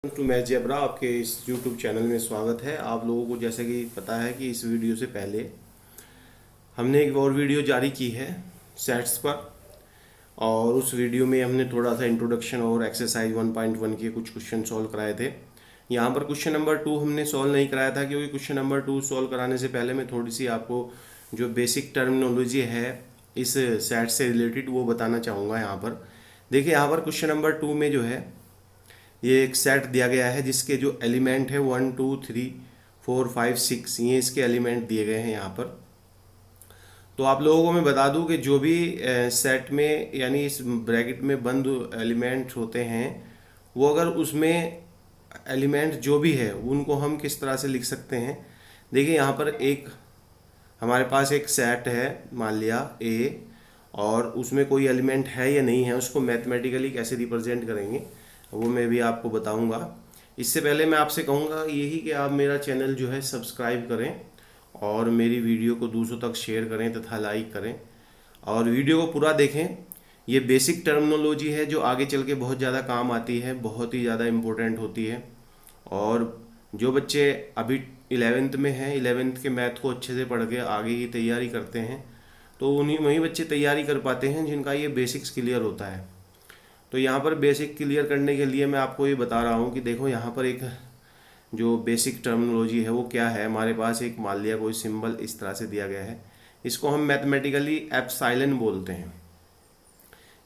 To math zebra आपके इस YouTube channel में स्वागत है। आप लोगों को जैसे कि पता है कि इस वीडियो से पहले हमने एक और वीडियो जारी की है सेट्स पर, और उस वीडियो में हमने थोड़ा सा इंट्रोडक्शन और एक्सरसाइज 1.1 के कुछ क्वेश्चन सॉल्व कराए थे। यहाँ पर क्वेश्चन नंबर 2 हमने सॉल्व नहीं कराया था, क्योंकि क्वेश्चन नंबर 2 सॉल्व कराने से पहले मैं थोड़ी सी आपको जो बेसिक टर्मिनोलॉजी है इस सेट से रिलेटेड वो बताना चाहूँगा। यहाँ पर देखिए, यहाँ पर क्वेश्चन नंबर 2 में जो है ये एक सेट दिया गया है जिसके जो एलिमेंट है 1 2 3 4 5 6, ये इसके एलिमेंट दिए गए हैं यहाँ पर। तो आप लोगों को मैं बता दूं कि जो भी सेट में यानी इस ब्रैकेट में बंद एलिमेंट होते हैं, वो अगर उसमें एलिमेंट जो भी है उनको हम किस तरह से लिख सकते हैं। देखिए, यहाँ पर एक हमारे पास एक सेट है, मान लिया ए, और उसमें कोई एलिमेंट है या नहीं है, उसको मैथमेटिकली कैसे रिप्रेजेंट करेंगे वो मैं भी आपको बताऊंगा। इससे पहले मैं आपसे कहूँगा यही कि आप मेरा चैनल जो है सब्सक्राइब करें और मेरी वीडियो को दूसरों तक शेयर करें तथा लाइक करें, और वीडियो को पूरा देखें। ये बेसिक टर्मिनोलॉजी है जो आगे चल के बहुत ज़्यादा काम आती है, बहुत ही ज़्यादा इम्पोर्टेंट होती है। और जो बच्चे अभी 11th में हैं, 11th के मैथ को अच्छे से पढ़ के आगे की तैयारी करते हैं, तो उन्हीं वही बच्चे तैयारी कर पाते हैं जिनका ये बेसिक्स क्लियर होता है। तो यहाँ पर बेसिक क्लियर करने के लिए मैं आपको ये बता रहा हूँ कि देखो, यहाँ पर एक जो बेसिक टर्मिनोलॉजी है वो क्या है। हमारे पास एक मान लिया कोई सिंबल इस तरह से दिया गया है, इसको हम मैथमेटिकली एप्सिलॉन बोलते हैं,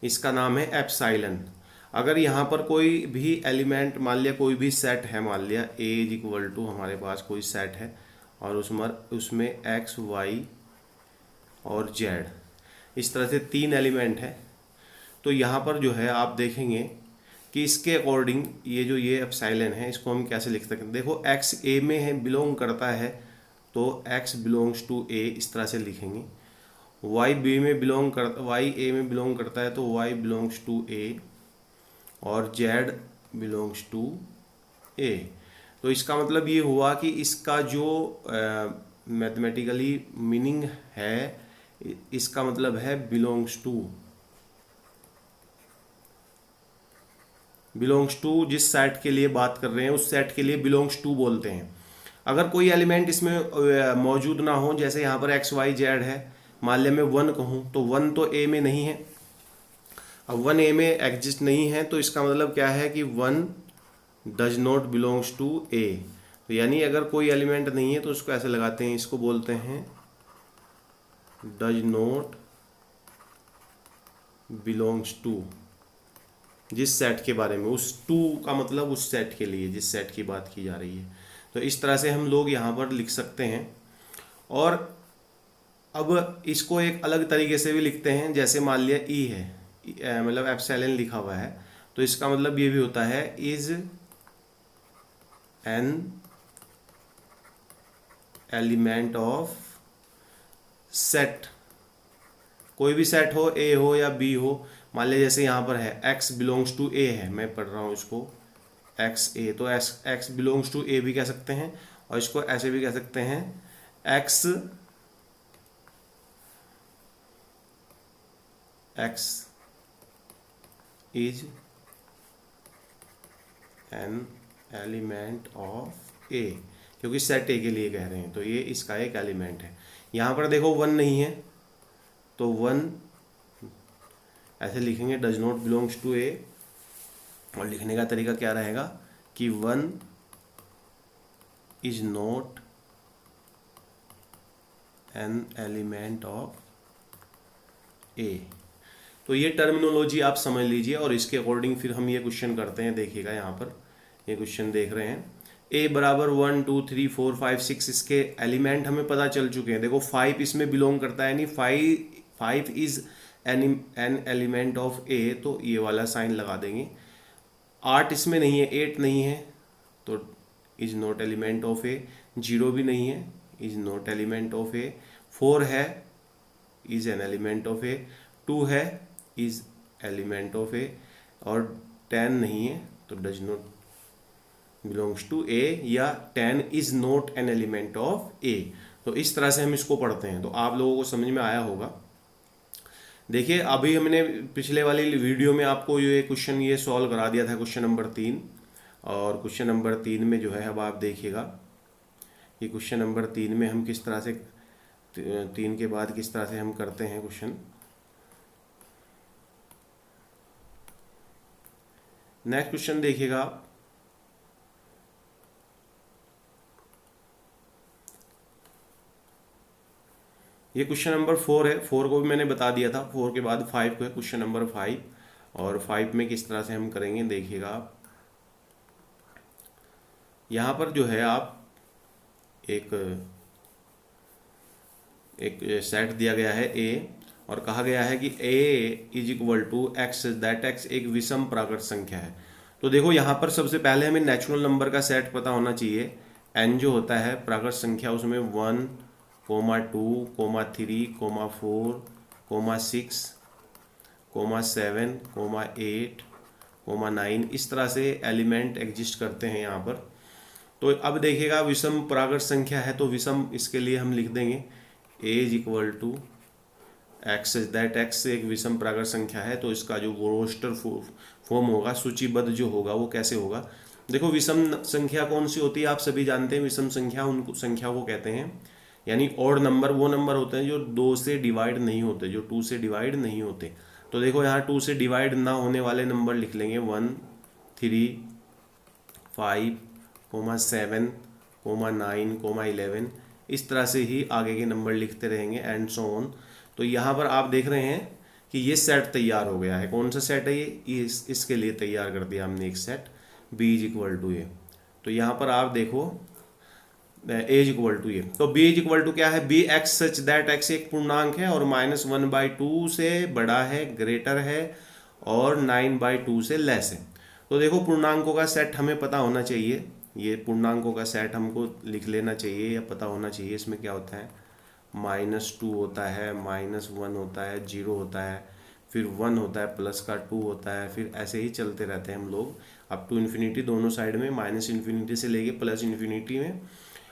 इसका नाम है एप्सिलॉन। अगर यहाँ पर कोई भी एलिमेंट, मान लिया कोई भी सेट है, मान लिया ए इज इक्वल टू हमारे पास कोई सेट है और उसमें एक्स वाई और जेड, इस तरह से 3 एलिमेंट है। तो यहाँ पर जो है आप देखेंगे कि इसके अकॉर्डिंग ये एप्सिलॉन है, इसको हम कैसे लिख सकते हैं। देखो, एक्स ए में है, बिलोंग करता है, तो एक्स बिलोंग्स टू ए, इस तरह से लिखेंगे। वाई ए में बिलोंग करता है, तो वाई बिलोंग्स टू ए, और जेड बिलोंग्स टू ए। तो इसका मतलब ये हुआ कि इसका जो मैथमेटिकली मीनिंग है, इसका मतलब है बिलोंग्स टू जिस सेट के लिए बात कर रहे हैं उस सेट के लिए बिलोंग्स टू बोलते हैं। अगर कोई एलिमेंट इसमें मौजूद ना हो, जैसे यहाँ पर एक्स वाई जेड है, मान लिया मैं 1 कहूँ, तो 1 तो ए में नहीं है। अब 1 ए में एग्जिस्ट नहीं है, तो इसका मतलब क्या है कि 1 does not belongs to A. तो यानी अगर कोई एलिमेंट नहीं है तो उसको ऐसे लगाते हैं, इसको बोलते हैं डज नॉट बिलोंग्स टू, जिस सेट के बारे में, उस टू का मतलब उस सेट के लिए जिस सेट की बात की जा रही है। तो इस तरह से हम लोग यहाँ पर लिख सकते हैं। और अब इसको एक अलग तरीके से भी लिखते हैं, जैसे मान लिया ई है, मतलब एप्सिलॉन लिखा हुआ है, तो इसका मतलब ये भी होता है is an element of set. कोई भी सेट हो, ए हो या बी हो, मान लिया जैसे यहाँ पर है एक्स बिलोंग्स टू ए है, मैं पढ़ रहा हूँ इसको एक्स ए, तो एक्स बिलोंग्स टू ए भी कह सकते हैं, और इसको ऐसे भी कह सकते हैं x is an element of A, क्योंकि सेट ए के लिए कह रहे हैं, तो ये इसका एक एलिमेंट है। यहाँ पर देखो 1 नहीं है, तो 1 ऐसे लिखेंगे does not belongs to A, और लिखने का तरीका क्या रहेगा कि 1 is not an element of A. तो ये टर्मिनोलॉजी आप समझ लीजिए, और इसके अकॉर्डिंग फिर हम ये क्वेश्चन करते हैं। देखिएगा यहाँ पर ये क्वेश्चन देख रहे हैं, ए बराबर 1 2 3 4 5 6, इसके एलिमेंट हमें पता चल चुके हैं। देखो 5 इसमें बिलोंग करता है, यानी 5 is an element of A, तो ये वाला साइन लगा देंगे। 8 इसमें नहीं है, 8 नहीं है, तो इज नॉट एलिमेंट ऑफ ए। 0 भी नहीं है, इज नॉट एलिमेंट ऑफ ए। 4 है, इज एन एलिमेंट ऑफ ए। 2 है, इज एलिमेंट ऑफ ए। और 10 नहीं है, तो does not belongs to A, या 10 is not an element of A. तो इस तरह से हम इसको पढ़ते हैं, तो आप लोगों को समझ में आया होगा। देखिए, अभी हमने पिछले वाली वीडियो में आपको ये क्वेश्चन ये सॉल्व करा दिया था, क्वेश्चन नंबर 3, और क्वेश्चन नंबर 3 में जो है अब आप देखिएगा कि क्वेश्चन नंबर 3 में हम किस तरह से 3 के बाद किस तरह से हम करते हैं क्वेश्चन। नेक्स्ट क्वेश्चन देखिएगा आप, ये क्वेश्चन नंबर 4 है। 4 को भी मैंने बता दिया था, 4 के बाद 5 को है, क्वेश्चन नंबर 5। और 5 में किस तरह से हम करेंगे देखिएगा आप। यहाँ पर जो है आप एक सेट दिया गया है ए, और कहा गया है कि a is equal to x, that x एक विषम प्राकृत संख्या है। तो देखो यहाँ पर सबसे पहले हमें नेचुरल नंबर का सेट पता होना चाहिए। n जो होता है प्राकृत संख्या, उसमें 1, 2, 3, 4, 6, 7, 8, 9 इस तरह से एलिमेंट एग्जिस्ट करते हैं यहाँ पर। तो अब देखिएगा विषम प्राकृत संख्या है, तो विषम इसके लिए हम लिख देंगे a is equal to x, that x एक विषम प्राकृत संख्या है। तो इसका जो रोस्टर फॉर्म होगा, सूचीबद्ध जो होगा, वो कैसे होगा। देखो विषम संख्या कौन सी होती है आप सभी जानते हैं। विषम संख्या उन संख्या को कहते हैं, यानी ऑड नंबर वो नंबर होते हैं जो 2 से डिवाइड नहीं होते, जो 2 से डिवाइड नहीं होते। तो देखो यहाँ 2 से डिवाइड ना होने वाले नंबर लिख लेंगे 1, 3, 5, 7, 9, 11। इस तरह से ही आगे के नंबर लिखते रहेंगे एंड सो ऑन। तो यहाँ पर आप देख रहे हैं कि ये सेट तैयार हो गया है। कौन सा सेट है ये? इसके लिए तैयार कर दिया हमने एक set b is equal to A. तो यहाँ पर आप देखो a is equal to A, तो b इज इक्वल टू क्या है? b x such that x एक पूर्णांक है और -1/2 से बड़ा है, ग्रेटर है, और 9/2 से लेस है। तो देखो पूर्णांकों का सेट हमें पता होना चाहिए। ये पूर्णांकों का सेट हमको लिख लेना चाहिए या पता होना चाहिए। इसमें क्या होता है? -2 होता है, -1 होता है, 0 होता है, फिर 1 होता है, प्लस का 2 होता है, फिर ऐसे ही चलते रहते हैं हम लोग अप टू इन्फिनिटी, दोनों साइड में, -इन्फिनिटी से लेके प्लस इन्फिनिटी में।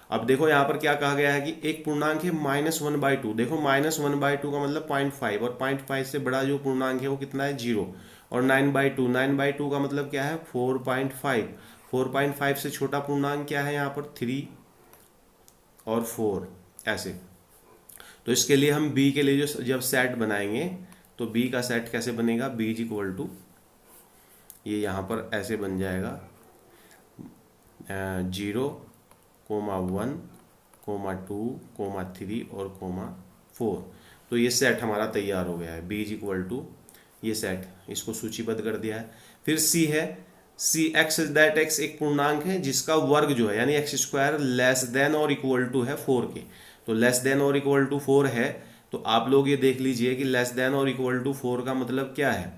अब देखो यहाँ पर क्या कहा गया है कि एक पूर्णांक है -1/2। देखो -1/2 का मतलब 0.5, और 0.5 से बड़ा जो पूर्णांक है वो कितना है? 0। और 9/2 का मतलब क्या है? 4.5। 4.5 से छोटा पूर्णांक क्या है यहाँ पर? 3 और 4 ऐसे। तो इसके लिए हम b के लिए जो जब सेट बनाएंगे तो b का सेट कैसे बनेगा? b इज इक्वल टू, ये यहाँ पर ऐसे बन जाएगा 0, 1, 2, 3 और 4। तो ये सेट हमारा तैयार हो गया है। b इज इक्वल टू ये सेट, इसको सूचीबद्ध कर दिया है। फिर c है, c x दैट x एक पूर्णांक है जिसका वर्ग जो है यानी x² लेस देन और इक्वल टू है 4 के। तो लेस देन और इक्वल टू 4 है, तो आप लोग ये देख लीजिए कि लेस देन और इक्वल टू 4 का मतलब क्या है?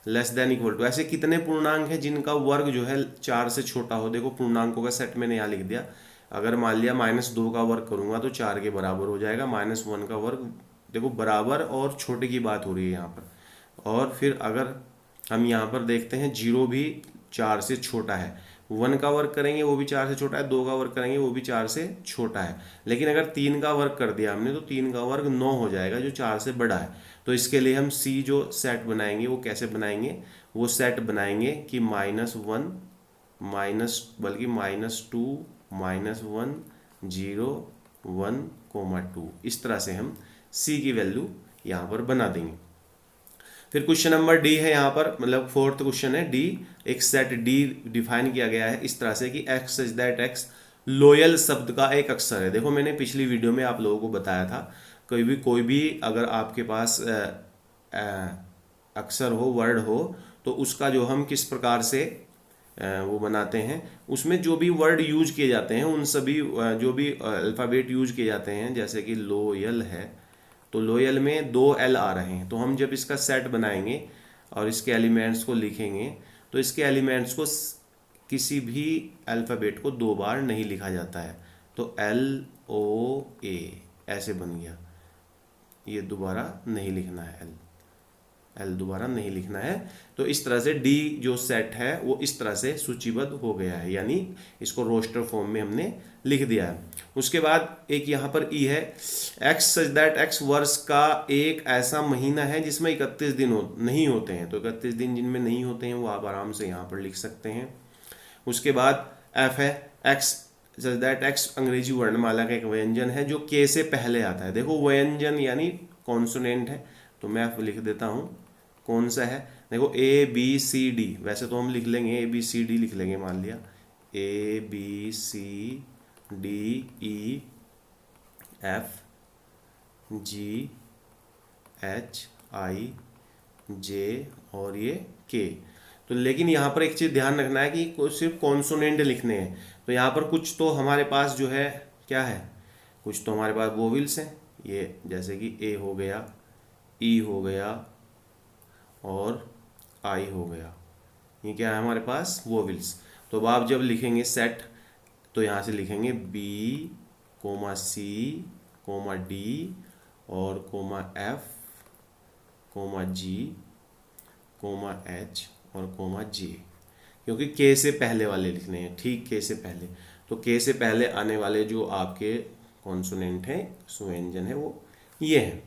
लेस देन इक्वल टू, ऐसे कितने पूर्णांक हैं जिनका वर्ग जो है 4 से छोटा हो। देखो पूर्णांकों का सेट मैंने यहाँ लिख दिया। अगर मान लिया -2 का वर्ग करूंगा तो 4 के बराबर हो जाएगा। -1 का वर्ग, देखो बराबर और छोटे की बात हो रही है यहाँ पर। और फिर अगर हम यहाँ पर देखते हैं 0 भी 4 से छोटा है, 1 का वर्ग करेंगे वो भी 4 से छोटा है, 2 का वर्ग करेंगे वो भी 4 से छोटा है। लेकिन अगर 3 का वर्ग कर दिया हमने तो 3 का वर्ग 9 हो जाएगा जो 4 से बड़ा है। तो इसके लिए हम c जो सेट बनाएंगे वो कैसे बनाएंगे? वो सेट बनाएंगे कि -1 बल्कि -2 -1 0 1 2, इस तरह से हम c की वैल्यू यहाँ पर बना देंगे। फिर क्वेश्चन नंबर डी है यहाँ पर, मतलब 4th क्वेश्चन है डी। एक सेट डी डिफाइन किया गया है इस तरह से कि x such that x loyal शब्द का एक अक्षर है। देखो मैंने पिछली वीडियो में आप लोगों को बताया था, कोई भी अगर आपके पास अक्षर हो, वर्ड हो, तो उसका जो हम किस प्रकार से वो बनाते हैं, उसमें जो भी वर्ड यूज किए जाते हैं उन सभी जो भी अल्फ़ाबेट यूज किए जाते हैं, जैसे कि लोयल है तो लोयल में 2 L आ रहे हैं। तो हम जब इसका सेट बनाएंगे और इसके एलिमेंट्स को लिखेंगे तो इसके एलिमेंट्स को किसी भी अल्फ़ाबेट को 2 बार नहीं लिखा जाता है। तो LOA ऐसे बन गया, ये दोबारा नहीं लिखना है, L दोबारा नहीं लिखना है। तो इस तरह से डी जो सेट है वो इस तरह से सूचीबद्ध हो गया है, यानी इसको रोस्टर फॉर्म में हमने लिख दिया है। उसके बाद एक यहाँ पर ई है, एक्स सच दैट एक्स वर्ष का एक ऐसा महीना है जिसमें 31 दिन नहीं होते हैं। तो 31 दिन जिनमें नहीं होते हैं वो आप आराम से यहाँ पर लिख सकते हैं। उसके बाद एफ है, एक्स दैट एक्स अंग्रेजी वर्णमाला का एक व्यंजन है जो के से पहले आता है। देखो व्यंजन यानी कॉन्सोनेंट है, तो मैं लिख देता हूँ कौन सा है। देखो ए बी सी डी, वैसे तो हम लिख लेंगे ए बी सी डी लिख लेंगे, मान लिया A B C D E F G H I J और ये के। तो लेकिन यहाँ पर एक चीज़ ध्यान रखना है कि सिर्फ कॉन्सोनेंट लिखने हैं, तो यहाँ पर कुछ तो हमारे पास जो है क्या है, कुछ तो हमारे पास वोविल्स हैं, ये जैसे कि ए हो गया, ई हो गया और आई हो गया, ये क्या है हमारे पास वोविल्स। तो अब आप जब लिखेंगे सेट तो यहाँ से लिखेंगे b comma c comma d और comma f comma g comma h और कोमा जे, क्योंकि के से पहले वाले लिखने हैं, ठीक के से पहले। तो के से पहले आने वाले जो आपके कॉन्सोनेंट हैं, व्यंजन है, वो ये हैं।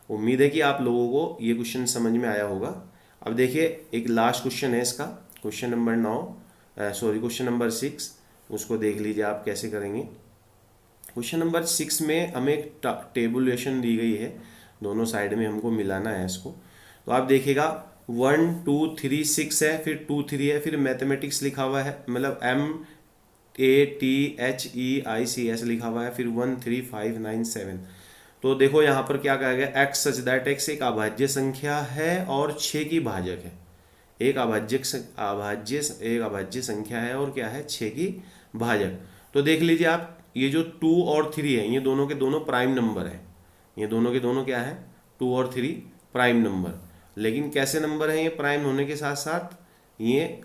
उम्मीद है कि आप लोगों को ये क्वेश्चन समझ में आया होगा। अब देखिए एक लास्ट क्वेश्चन है इसका, question number 9 sorry question number 6, उसको देख लीजिए आप कैसे करेंगे। क्वेश्चन नंबर 6 में हमें एक टेबुलेशन दी गई है, दोनों साइड में हमको मिलाना है इसको। तो आप देखिएगा 1 2 3 6 है, फिर 2 3 है, फिर मैथमेटिक्स लिखा हुआ है, मतलब MATHEICS लिखा हुआ है, फिर 1 3 5 9 7। तो देखो यहाँ पर क्या कहा गया, एक्स सच दैट एक्स एक अभाज्य संख्या है और 6 की भाजक है। एक अभाज्य संख्या है और क्या है, 6 की भाजक। तो देख लीजिए आप, ये जो 2 और 3 है, ये दोनों के दोनों प्राइम नंबर है, ये दोनों के दोनों क्या है, 2 और 3 प्राइम नंबर। लेकिन कैसे नंबर हैं ये, प्राइम होने के साथ साथ ये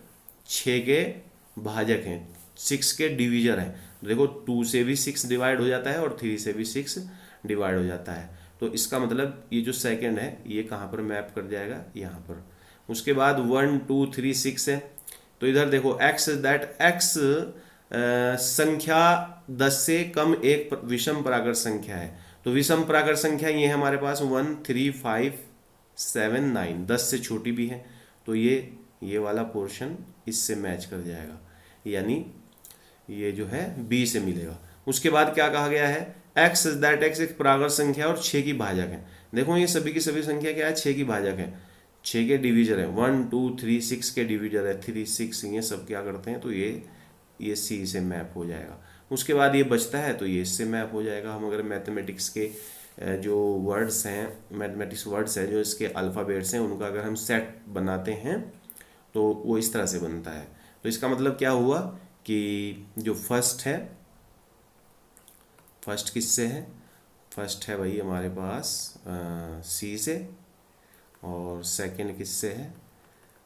6 के भाजक हैं, 6 के डिवीजर हैं। देखो 2 से भी 6 डिवाइड हो जाता है और 3 से भी 6 डिवाइड हो जाता है। तो इसका मतलब ये जो सेकंड है ये कहाँ पर मैप कर जाएगा, यहाँ पर। उसके बाद 1 2 3 6 है, तो इधर देखो एक्स दैट एक्स संख्या 10 से कम एक विषम प्राकृत संख्या है। तो विषम प्राकृत संख्या ये है हमारे पास 1 3 5 7 9, 10 से छोटी भी है, तो ये वाला पोर्शन इससे मैच कर जाएगा, यानी ये जो है बी से मिलेगा। उसके बाद क्या कहा गया है, एक्स दैट एक्स एक प्राकृत संख्या और 6 की भाजक है। देखो ये सभी की सभी संख्या क्या है, 6 की भाजक है, 6 के डिवीजर है, 1 2 3 6 के डिवीजर है, 3 6, ये सब क्या करते हैं, तो ये सी से मैप हो जाएगा। उसके बाद ये बचता है तो ये इससे मैप हो जाएगा। हम अगर मैथमेटिक्स के जो वर्ड्स हैं, मैथमेटिक्स वर्ड्स हैं जो इसके अल्फ़ाबेट्स हैं, उनका अगर हम सेट बनाते हैं तो वो इस तरह से बनता है। तो इसका मतलब क्या हुआ कि जो फर्स्ट है, फर्स्ट किससे है, फर्स्ट है भाई हमारे पास सी से, और सेकंड किससे है,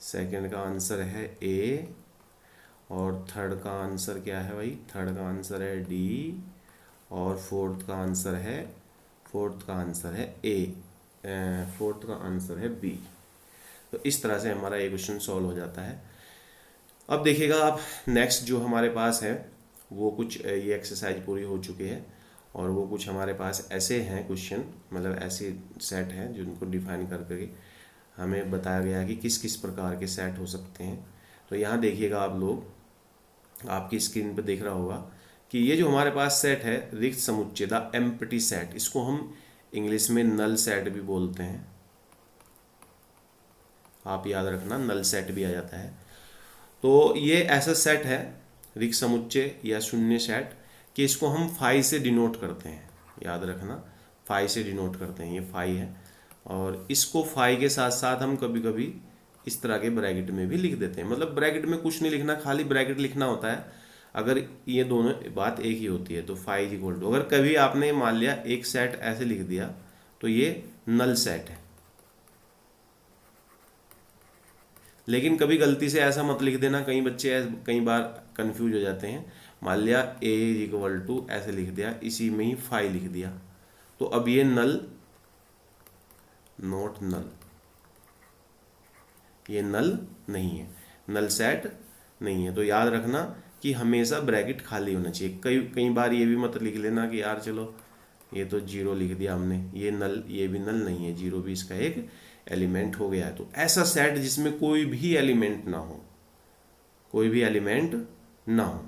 सेकंड का आंसर है ए, और थर्ड का आंसर क्या है भाई, थर्ड का आंसर है डी, और फोर्थ का आंसर है ए, फोर्थ का आंसर है बी। तो इस तरह से हमारा ये क्वेश्चन सॉल्व हो जाता है। अब देखिएगा आप नेक्स्ट जो हमारे पास है वो कुछ ये एक्सरसाइज पूरी हो चुकी है, और वो कुछ हमारे पास ऐसे हैं क्वेश्चन, मतलब ऐसे सेट हैं जिनको डिफाइन करके हमें बताया गया है कि किस किस प्रकार के सेट हो सकते हैं। तो यहाँ देखिएगा आप लोग, आपकी स्क्रीन पर दिख रहा होगा कि ये जो हमारे पास सेट है रिक्त समुच्चय, द एम्प्टी सेट, इसको हम इंग्लिश में नल सेट भी बोलते हैं, आप याद रखना नल सेट भी आ जाता है। तो ये ऐसा सेट है रिक्त समुच्चय या शून्य सेट कि इसको हम फाई से डिनोट करते हैं, याद रखना फाई से डिनोट करते हैं, ये फाई है। और इसको फाई के साथ साथ हम कभी कभी इस तरह के ब्रैकेट में भी लिख देते हैं, मतलब ब्रैकेट में कुछ नहीं लिखना, खाली ब्रैकेट लिखना होता है। अगर ये दोनों बात एक ही होती है तो फाई इज इक्वल टू, अगर कभी आपने मान लिया एक सेट ऐसे लिख दिया तो ये नल सेट है। लेकिन कभी गलती से ऐसा मत लिख देना, कई बच्चे कई बार कंफ्यूज हो जाते हैं। मान लिया ए इज इक्वल टू ऐसे लिख दिया, इसी में ही फाई लिख दिया, तो अब ये नल नॉट नल, ये नल नहीं है, नल सेट नहीं है। तो याद रखना कि हमेशा ब्रैकेट खाली होना चाहिए। कई बार ये भी मत लिख लेना कि यार चलो ये तो जीरो लिख दिया हमने, ये नल, ये भी नल नहीं है, जीरो भी इसका एक एलिमेंट हो गया है। तो ऐसा सेट जिसमें कोई भी एलिमेंट ना हो, कोई भी एलिमेंट ना हो।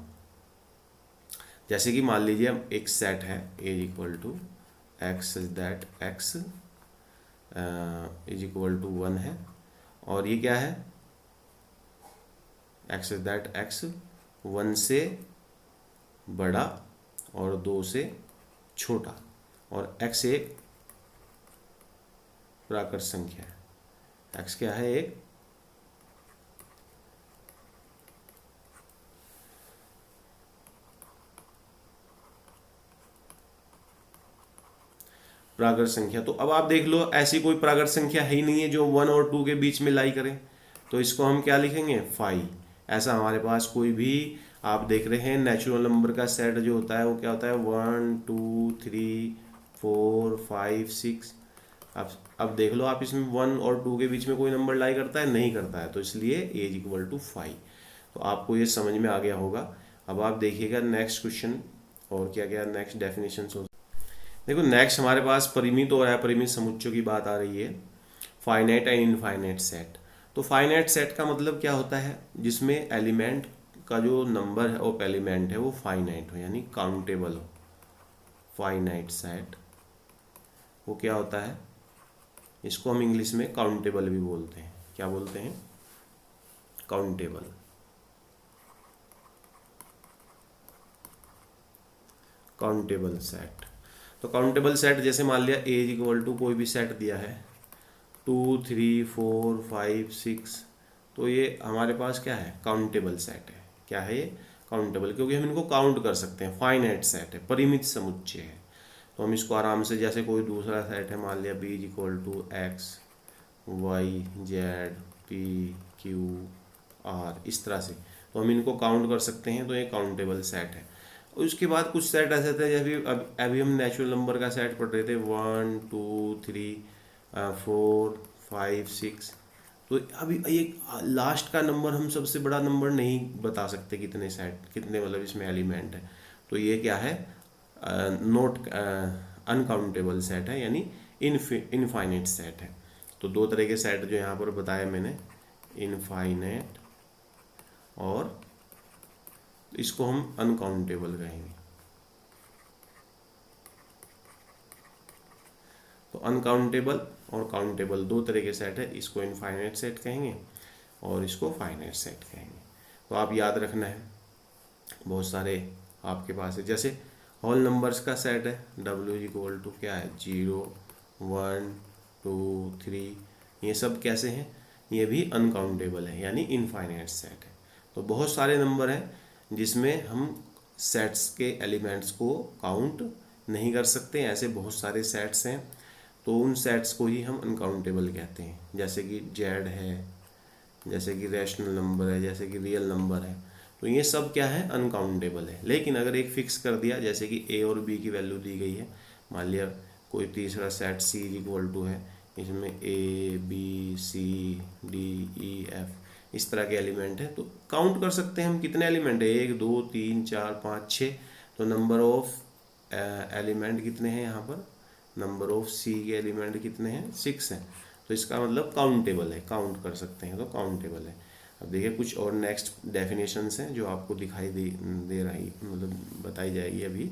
जैसे कि मान लीजिए हम एक सेट है is equal to x is that x is equal to 1 है, और ये क्या है, एक्स इज दैट एक्स 1 से बड़ा और 2 से छोटा, और एक्स एक प्राकृत संख्या है। एक्स क्या है, एक प्राकृत संख्या। तो अब आप देख लो, ऐसी कोई प्राकृत संख्या है ही नहीं है जो 1 और 2 के बीच में लाई करे, तो इसको हम क्या लिखेंगे, 5। ऐसा हमारे पास कोई भी, आप देख रहे हैं नेचुरल नंबर का सेट जो होता है वो क्या होता है, 1 2 3 4 5 6। अब देख लो आप, इसमें 1 और 2 के बीच में कोई नंबर लाई करता है, नहीं करता है, तो इसलिए एज इक्वल टू 5। तो आपको ये समझ में आ गया होगा। अब आप देखिएगा नेक्स्ट क्वेश्चन, और क्या क्या नेक्स्ट डेफिनेशन हो। देखो नेक्स्ट हमारे पास परिमित और अपरिमित समुच्चयों की बात आ रही है, फाइनाइट एंड इनफाइनाइट सेट। तो फाइनाइट सेट का मतलब क्या होता है, जिसमें एलिमेंट का जो नंबर है वो एलिमेंट है वो फाइनाइट हो, यानी काउंटेबल हो। फाइनाइट सेट वो क्या होता है, इसको हम इंग्लिश में काउंटेबल भी बोलते हैं। क्या बोलते हैं, काउंटेबल। Countable set. तो काउंटेबल सेट जैसे मान लिया एज इक्वल टू कोई भी सेट दिया है 2 3 4 5 6, तो ये हमारे पास क्या है, काउंटेबल सेट है। क्या है ये, काउंटेबल, क्योंकि हम इनको काउंट कर सकते हैं। फाइनाइट सेट है, परिमित समुच्चय है, तो हम इसको आराम से, जैसे कोई दूसरा सेट है मान लिया b is equal to x y z p q r, इस तरह से, तो हम इनको काउंट कर सकते हैं, तो ये काउंटेबल सेट है। उसके बाद कुछ सेट ऐसे थे, जैसे अभी हम नेचुरल नंबर का सेट पढ़ रहे थे, 1 2 3 4 5 6। तो अभी एक लास्ट का नंबर हम सबसे बड़ा नंबर नहीं बता सकते, कितने सेट, कितने मतलब इसमें एलिमेंट है, तो ये क्या है, नोट अनकाउंटेबल सेट है, यानी इनफाइनाइट सेट है। तो दो तरह के सेट जो यहाँ पर बताया मैंने, इनफाइनाइट, और इसको हम अनकाउंटेबल कहेंगे। तो अनकाउंटेबल और काउंटेबल दो तरह के सेट है, इसको इनफाइनाइट सेट कहेंगे और इसको फाइनाइट सेट कहेंगे। तो आप याद रखना है, बहुत सारे आपके पास है, जैसे होल नंबर्स का सेट है, W इक्वल टू क्या है, 0 1 2 3, ये सब कैसे हैं, ये भी अनकाउंटेबल है, यानी इनफाइनाइट सेट है। तो बहुत सारे नंबर हैं जिसमें हम सेट्स के एलिमेंट्स को काउंट नहीं कर सकते, ऐसे बहुत सारे सेट्स हैं, तो उन सेट्स को ही हम अनकाउंटेबल कहते हैं। जैसे कि जेड है, जैसे कि रैशनल नंबर है, जैसे कि रियल नंबर है, तो ये सब क्या है, अनकाउंटेबल है। लेकिन अगर एक फिक्स कर दिया, जैसे कि ए और बी की वैल्यू दी गई है, मान लिया कोई तीसरा सेट सी इक्वल टू है, इसमें a B C D E f इस तरह के एलिमेंट है, तो काउंट कर सकते हैं हम कितने एलिमेंट है, 1 2 3 4 5 6। तो नंबर ऑफ एलिमेंट कितने हैं यहाँ पर, नंबर ऑफ सी के एलिमेंट कितने हैं, 6 हैं। तो इसका मतलब काउंटेबल है, काउंट कर सकते हैं, तो काउंटेबल है। अब देखिए कुछ और नेक्स्ट डेफिनेशंस हैं जो आपको दिखाई दे रही, मतलब बताई जाएगी अभी,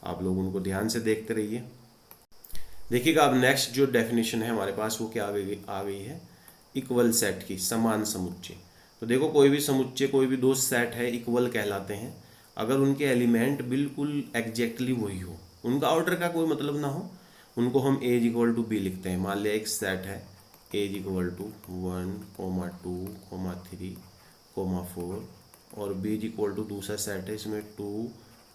आप लोग उनको ध्यान से देखते रहिए। देखिएगा अब नेक्स्ट जो डेफिनेशन है हमारे पास वो क्या आ गई है, इक्वल सेट की, समान समुच्चय। तो देखो कोई भी समुच्चय, कोई भी दो सेट है, इक्वल कहलाते हैं अगर उनके एलिमेंट बिल्कुल एग्जैक्टली वही हो, उनका ऑर्डर का कोई मतलब ना हो, उनको हम एज इक्वल टू बी लिखते हैं। मान लिया एक सेट है एज इक्वल टू 1 2 3 4, और बी इक्वल टू दूसरा सेट है, इसमें 2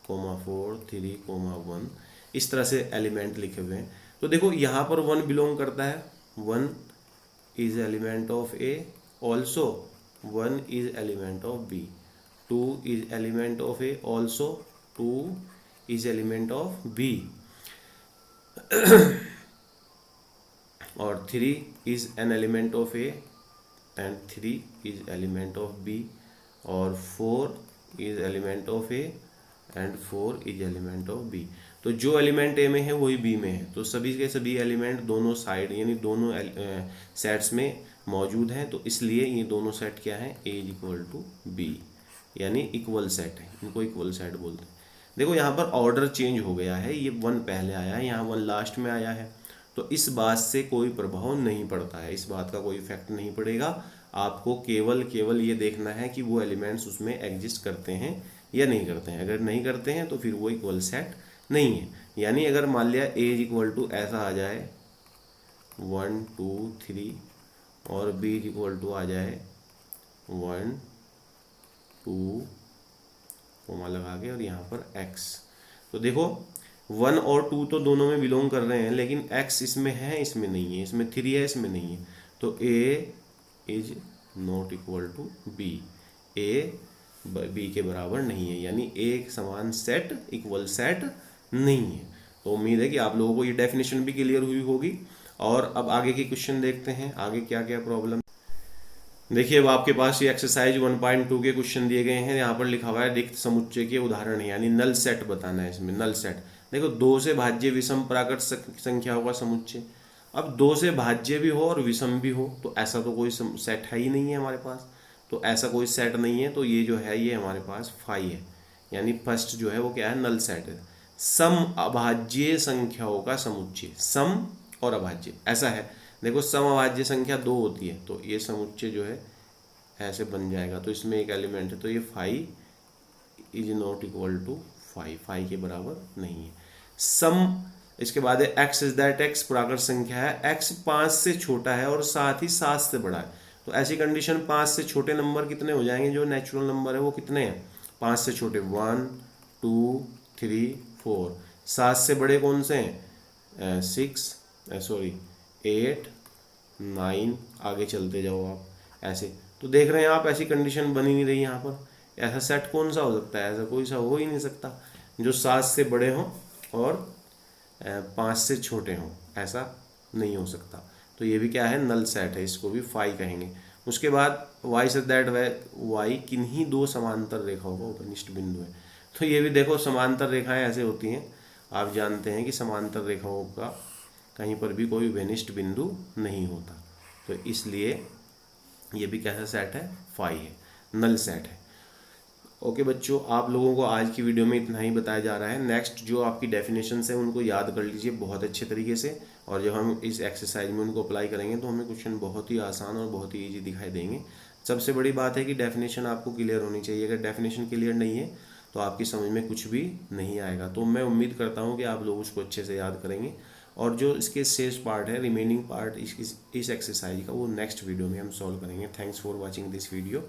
4 3 1, इस तरह से एलिमेंट लिखे हुए हैं। तो देखो यहाँ पर 1 बिलोंग करता है, 1 is element of a, also 1 is element of b, 2 is element of a, also 2 is element of b, और 3 is an element of a and 3 is element of b, और 4 is element of a and 4 is element of b. तो जो element ए में है वही B में है, तो सभी के सभी एलिमेंट दोनों साइड यानी दोनों सेट्स में मौजूद हैं, तो इसलिए ये दोनों सेट क्या है, ए इक्वल टू बी। यानी इक्वल सेट है, इनको इक्वल सेट बोलते हैं। देखो यहाँ पर ऑर्डर चेंज हो गया है, ये 1 पहले आया है, यहाँ 1 लास्ट में आया है, तो इस बात से कोई प्रभाव नहीं पड़ता है, इस बात का कोई इफेक्ट नहीं पड़ेगा। आपको केवल केवल ये देखना है कि वो एलिमेंट्स उसमें एग्जिस्ट करते हैं या नहीं करते हैं। अगर नहीं करते हैं तो फिर वो इक्वल सेट नहीं है। यानी अगर मान लिया ए इज इक्वल टू ऐसा आ जाए 1 2 3 और बी इज इक्वल टू आ जाए 1 2 कोमा लगा के और यहाँ पर x, तो देखो 1 और 2 तो दोनों में बिलोंग कर रहे हैं, लेकिन x इसमें है, इसमें नहीं है, इसमें 3 है, इसमें नहीं है, तो a is not equal to b, a b के बराबर नहीं है, यानी एक समान सेट इक्वल सेट नहीं है। तो उम्मीद है कि आप लोगों को ये डेफिनेशन भी क्लियर हुई होगी। और अब आगे के क्वेश्चन देखते हैं, आगे क्या क्या प्रॉब्लम। देखिए अब आपके पास ये एक्सरसाइज 1.2 के क्वेश्चन दिए गए हैं। यहाँ पर लिखा हुआ है रिक्त समुच्चय के उदाहरण है, यानी नल सेट बताना है इसमें। नल सेट देखो 2 से भाज्य विषम प्राकृत संख्याओं का समुच्चय। अब 2 से भाज्य भी हो और विषम भी हो तो ऐसा तो कोई सेट है ही नहीं है हमारे पास, तो ऐसा कोई सेट नहीं है, तो ये जो है ये हमारे पास फाई है, यानी फर्स्ट जो है वो क्या है, नल सेट है। सम अभाज्य संख्याओं का समुच्चय, सम और अभाज्य ऐसा है। देखो सम अभाज्य संख्या 2 होती है, तो ये समुच्चय जो है ऐसे बन जाएगा, तो इसमें एक एलिमेंट है, तो ये five is not equal to five के बराबर नहीं है। सम, इसके बाद है एक्स इज दैट एक्स प्राकृत संख्या है, एक्स 5 से छोटा है और साथ ही 7 से बड़ा है। तो ऐसी कंडीशन 5 से छोटे नंबर कितने हो जाएंगे, जो नेचुरल नंबर है वो कितने हैं, 5 से छोटे 1 2 3 4, 7 से बड़े कौन से हैं, 8 9, आगे चलते जाओ आप ऐसे। तो देख रहे हैं आप ऐसी कंडीशन बनी नहीं रही यहाँ पर। ऐसा सेट कौन सा हो सकता है, ऐसा कोई सा हो ही नहीं सकता जो 7 से बड़े हों और 5 से छोटे हों, ऐसा नहीं हो सकता। तो ये भी क्या है, नल सेट है, इसको भी फाई कहेंगे। उसके बाद वाई से दैट वाई किन्हीं 2 समांतर रेखाओं का उपनिष्ठ बिंदु है। तो ये भी देखो समांतर रेखाएं ऐसे होती हैं, आप जानते हैं कि समांतर रेखाओं का कहीं पर भी कोई उपनिष्ठ बिंदु नहीं होता, तो इसलिए ये भी कैसा सेट है, फाई है, नल सेट है। ओके बच्चों, आप लोगों को आज की वीडियो में इतना ही बताया जा रहा है। नेक्स्ट जो आपकी डेफिनेशंस है उनको याद कर लीजिए बहुत अच्छे तरीके से, और जब हम इस एक्सरसाइज में उनको अप्लाई करेंगे तो हमें क्वेश्चन बहुत ही आसान और बहुत ही ईजी दिखाई देंगे। सबसे बड़ी बात है कि डेफिनेशन आपको क्लियर होनी चाहिए। अगर डेफिनेशन क्लियर नहीं है तो आपकी समझ में कुछ भी नहीं आएगा। तो मैं उम्मीद करता हूँ कि आप लोग उसको अच्छे से याद करेंगे, और जो इसके शेष पार्ट है, रिमेनिंग पार्ट इस एक्सरसाइज का, वो नेक्स्ट वीडियो में हम सॉल्व करेंगे। Thanks for watching this video.